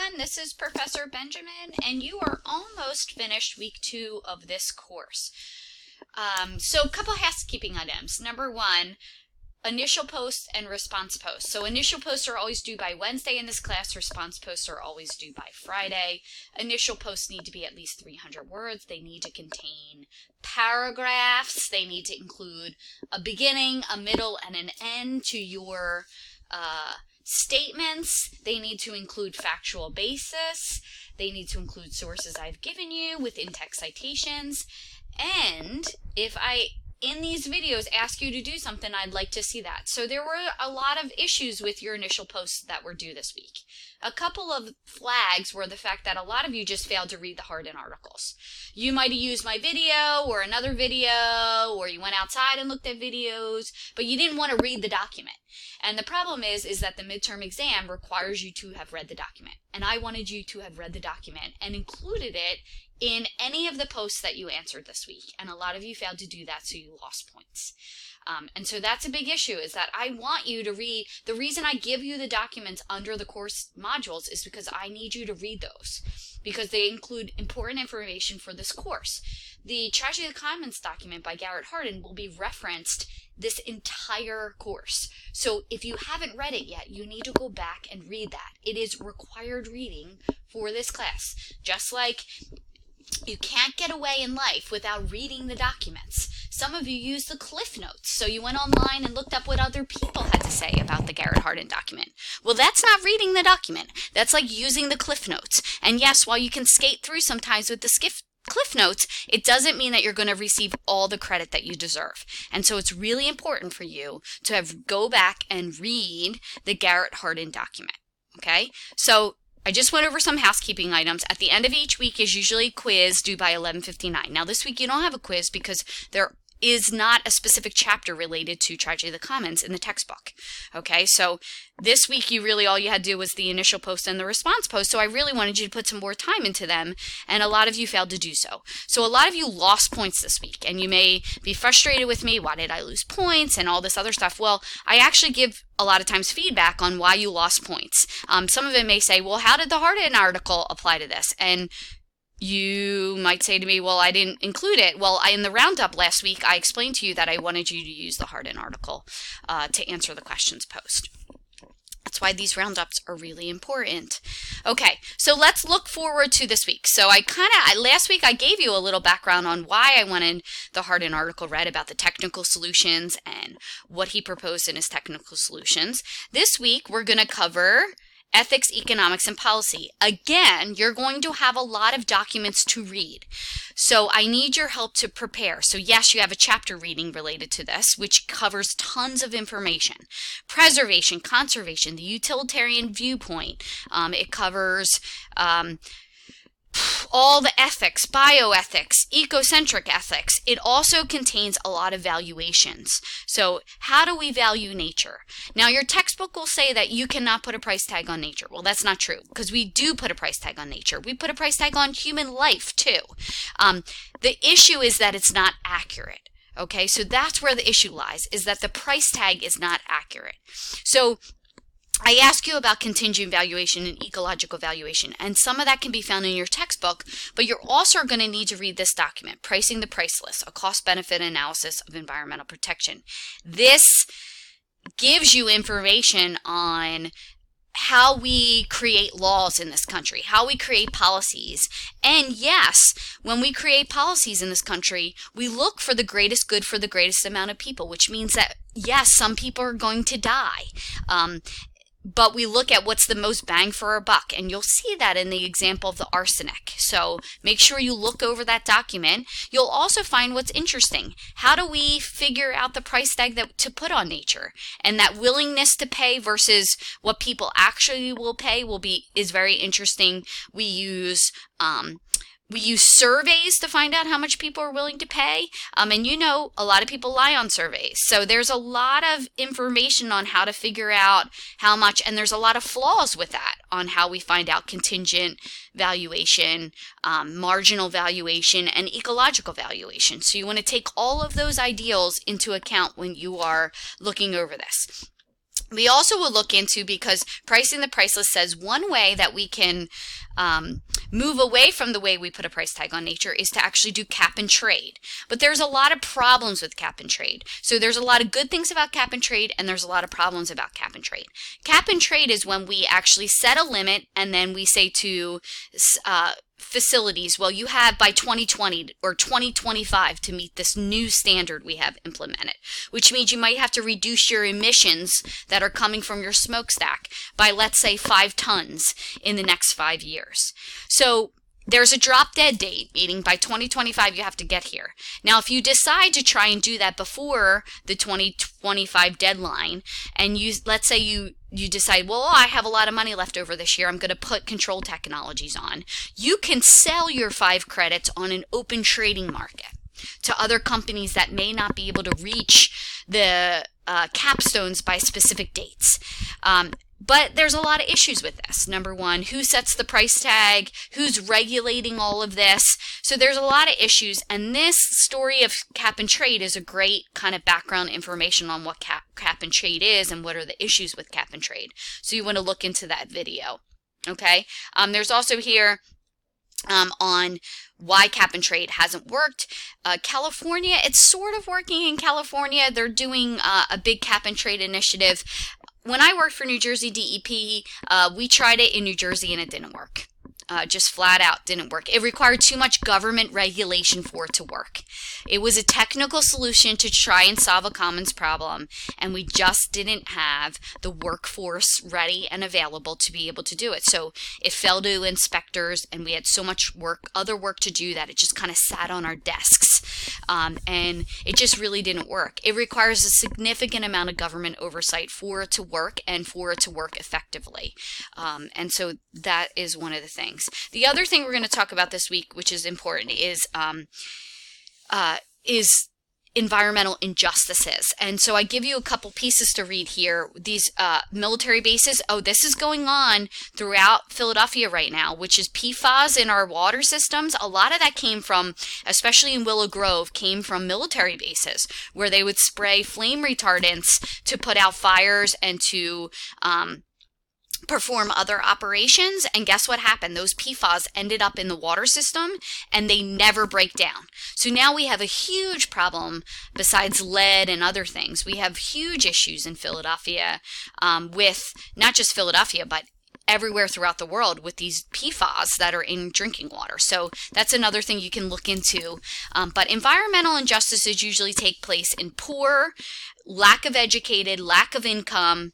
everyone, this is Professor Benjamin, and you are almost finished week 2 of this course. So a couple housekeeping items. Number 1, initial posts and response posts. So initial posts are always due by Wednesday in this class. Response posts are always due by Friday. Initial posts need to be at least 300 words. They need to contain paragraphs. They need to include a beginning, a middle, and an end to your statements. They need to include factual basis. They need to include sources I've given you with in-text citations. And if I, in these videos, ask you to do something, I'd like to see that. So there were a lot of issues with your initial posts that were due this week. A couple of flags were the fact that a lot of you just failed to read the hard-in articles. You might have used my video or another video, or you went outside and looked at videos, but you didn't want to read the document. And the problem is that the midterm exam requires you to have read the document. And I wanted you to have read the document and included it in any of the posts that you answered this week. And a lot of you failed to do that, so you lost points. And so that's a big issue, is that I want you to read. The reason I give you the documents under the course modules is because I need you to read those, because they include important information for this course. The Tragedy of the Commons document by Garrett Hardin will be referenced this entire course. So if you haven't read it yet, you need to go back and read that. It is required reading for this class. Just like you can't get away in life without reading the documents. Some of you use the Cliff Notes. So you went online and looked up what other people had to say about the Garrett Hardin document. Well, that's not reading the document. That's like using the Cliff Notes. And yes, while you can skate through sometimes with the Cliff Notes, it doesn't mean that you're going to receive all the credit that you deserve. And so it's really important for you to go back and read the Garrett Hardin document. Okay? So I just went over some housekeeping items. At the end of each week is usually a quiz due by 11:59. Now this week you don't have a quiz because there is not a specific chapter related to Tragedy of the Commons in the textbook. Okay, so this week all you had to do was the initial post and the response post, so I really wanted you to put some more time into them, and a lot of you failed to do so. So a lot of you lost points this week, and you may be frustrated with me, why did I lose points, and all this other stuff. Well, I actually give a lot of times feedback on why you lost points. Some of it may say, well, how did the Hardin article apply to this? And you might say to me, well, I didn't include it. Well, in the roundup last week, I explained to you that I wanted you to use the Hardin article to answer the questions posed. That's why these roundups are really important. Okay, so let's look forward to this week. So last week I gave you a little background on why I wanted the Hardin article read about the technical solutions and what he proposed in his technical solutions. This week we're going to cover ethics, economics, and policy. Again, you're going to have a lot of documents to read. So I need your help to prepare. So yes, you have a chapter reading related to this, which covers tons of information. Preservation, conservation, the utilitarian viewpoint. It covers all the ethics, bioethics, ecocentric ethics. It also contains a lot of valuations. So how do we value nature? Now your textbook will say that you cannot put a price tag on nature. Well, that's not true, because we do put a price tag on nature. We put a price tag on human life too. The issue is that it's not accurate. Okay, so that's where the issue lies, is that the price tag is not accurate. So I ask you about contingent valuation and ecological valuation, and some of that can be found in your textbook, but you're also going to need to read this document, Pricing the Priceless, a cost-benefit analysis of environmental protection. This gives you information on how we create laws in this country, how we create policies. And yes, when we create policies in this country, we look for the greatest good for the greatest amount of people, which means that, yes, some people are going to die. But we look at what's the most bang for our buck, and you'll see that in the example of the arsenic. So make sure you look over that document. You'll also find what's interesting. How do we figure out the price tag to put on nature? And that willingness to pay versus what people actually will pay is very interesting. We use surveys to find out how much people are willing to pay. And you know, a lot of people lie on surveys. So there's a lot of information on how to figure out how much, and there's a lot of flaws with that on how we find out contingent valuation, marginal valuation, and ecological valuation. So you want to take all of those ideals into account when you are looking over this. We also will look into, because Pricing the Priceless says one way that we can move away from the way we put a price tag on nature is to actually do cap and trade. But there's a lot of problems with cap and trade. So there's a lot of good things about cap and trade, and there's a lot of problems about cap and trade. Cap and trade is when we actually set a limit and then we say to facilities, well, you have by 2020 or 2025 to meet this new standard we have implemented, which means you might have to reduce your emissions that are coming from your smokestack by, let's say, 5 tons in the next 5 years. So there's a drop dead date, meaning by 2025 you have to get here. Now, if you decide to try and do that before the 2025 deadline, and let's say you decide, well, I have a lot of money left over this year, I'm going to put control technologies on, you can sell your 5 credits on an open trading market to other companies that may not be able to reach the capstones by specific dates. But there's a lot of issues with this. Number one, who sets the price tag? Who's regulating all of this? So there's a lot of issues, and this story of cap and trade is a great kind of background information on what cap and trade is and what are the issues with cap and trade. So you want to look into that video. Okay? There's also here on why cap and trade hasn't worked. California, it's sort of working in California. They're doing a big cap and trade initiative. When I worked for New Jersey DEP, we tried it in New Jersey and it didn't work. Just flat out didn't work. It required too much government regulation for it to work. It was a technical solution to try and solve a commons problem, and we just didn't have the workforce ready and available to be able to do it. So it fell to inspectors, and we had so much other work to do, that it just kind of sat on our desks, and it just really didn't work. It requires a significant amount of government oversight for it to work and for it to work effectively. And so that is one of the things. The other thing we're going to talk about this week, which is important, is environmental injustices. And so I give you a couple pieces to read here. These military bases, this is going on throughout Philadelphia right now, which is PFAS in our water systems. A lot of that came from, especially in Willow Grove, came from military bases where they would spray flame retardants to put out fires and to perform other operations. And guess what happened? Those PFAS ended up in the water system and they never break down. So now we have a huge problem besides lead and other things. We have huge issues in Philadelphia with not just Philadelphia, but everywhere throughout the world with these PFAS that are in drinking water. So that's another thing you can look into. But environmental injustices usually take place in poor, lack of educated, lack of income.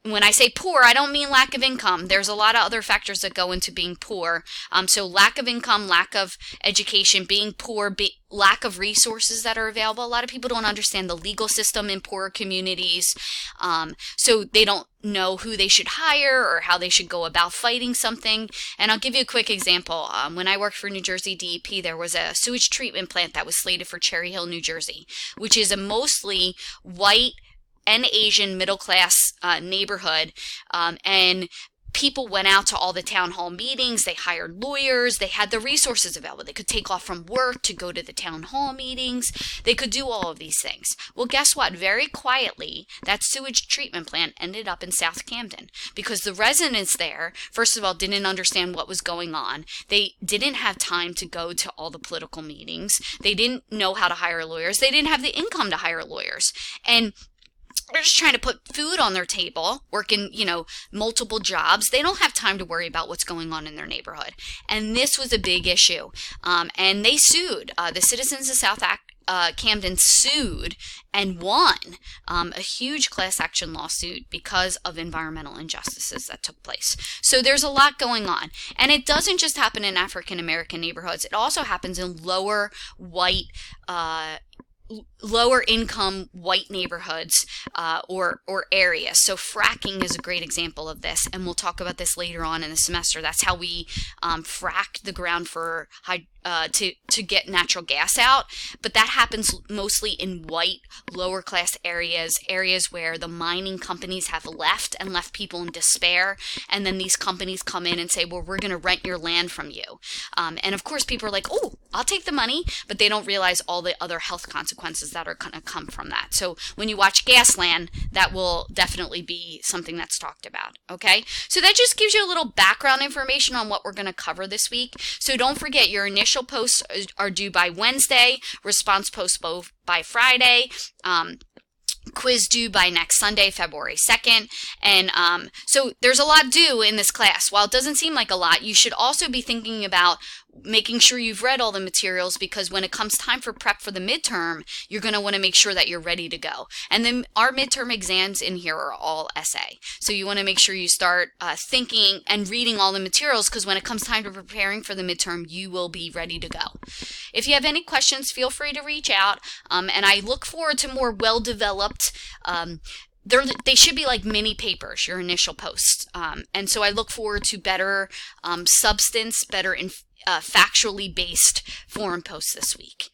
When I say poor, I don't mean lack of income. There's a lot of other factors that go into being poor. So lack of income, lack of education, being poor, lack of resources that are available. A lot of people don't understand the legal system in poorer communities. So they don't know who they should hire or how they should go about fighting something. And I'll give you a quick example. When I worked for New Jersey DEP, there was a sewage treatment plant that was slated for Cherry Hill, New Jersey, which is a mostly white and Asian middle-class neighborhood, and people went out to all the town hall meetings. They hired lawyers. They had the resources available. They could take off from work to go to the town hall meetings. They could do all of these things. Well, guess what? Very quietly, that sewage treatment plant ended up in South Camden because the residents there, first of all, didn't understand what was going on. They didn't have time to go to all the political meetings. They didn't know how to hire lawyers. They didn't have the income to hire lawyers. And they're just trying to put food on their table, working, multiple jobs. They don't have time to worry about what's going on in their neighborhood. And this was a big issue. And they sued. The citizens of South Camden sued and won a huge class action lawsuit because of environmental injustices that took place. So there's a lot going on. And it doesn't just happen in African American neighborhoods. It also happens in lower income white neighborhoods or areas. So fracking is a great example of this, and we'll talk about this later on in the semester. That's how we frack the ground for to get natural gas out. But that happens mostly in white lower class areas where the mining companies have left people in despair, and then these companies come in and say, well, we're going to rent your land from you. And of course people are like, oh, I'll take the money, but they don't realize all the other health consequences that are going to come from that. So when you watch Gasland, that will definitely be something that's talked about, okay? So that just gives you a little background information on what we're going to cover this week. So don't forget, your initial posts are due by Wednesday, response posts by Friday, quiz due by next Sunday, February 2nd. And so there's a lot due in this class. While it doesn't seem like a lot, you should also be thinking about making sure you've read all the materials, because when it comes time for prep for the midterm, you're going to want to make sure that you're ready to go. And then our midterm exams in here are all essay. So you want to make sure you start thinking and reading all the materials, because when it comes time to preparing for the midterm, you will be ready to go. If you have any questions, feel free to reach out. And I look forward to more well-developed they should be like mini papers, your initial posts. And so I look forward to better substance, better factually based forum posts this week.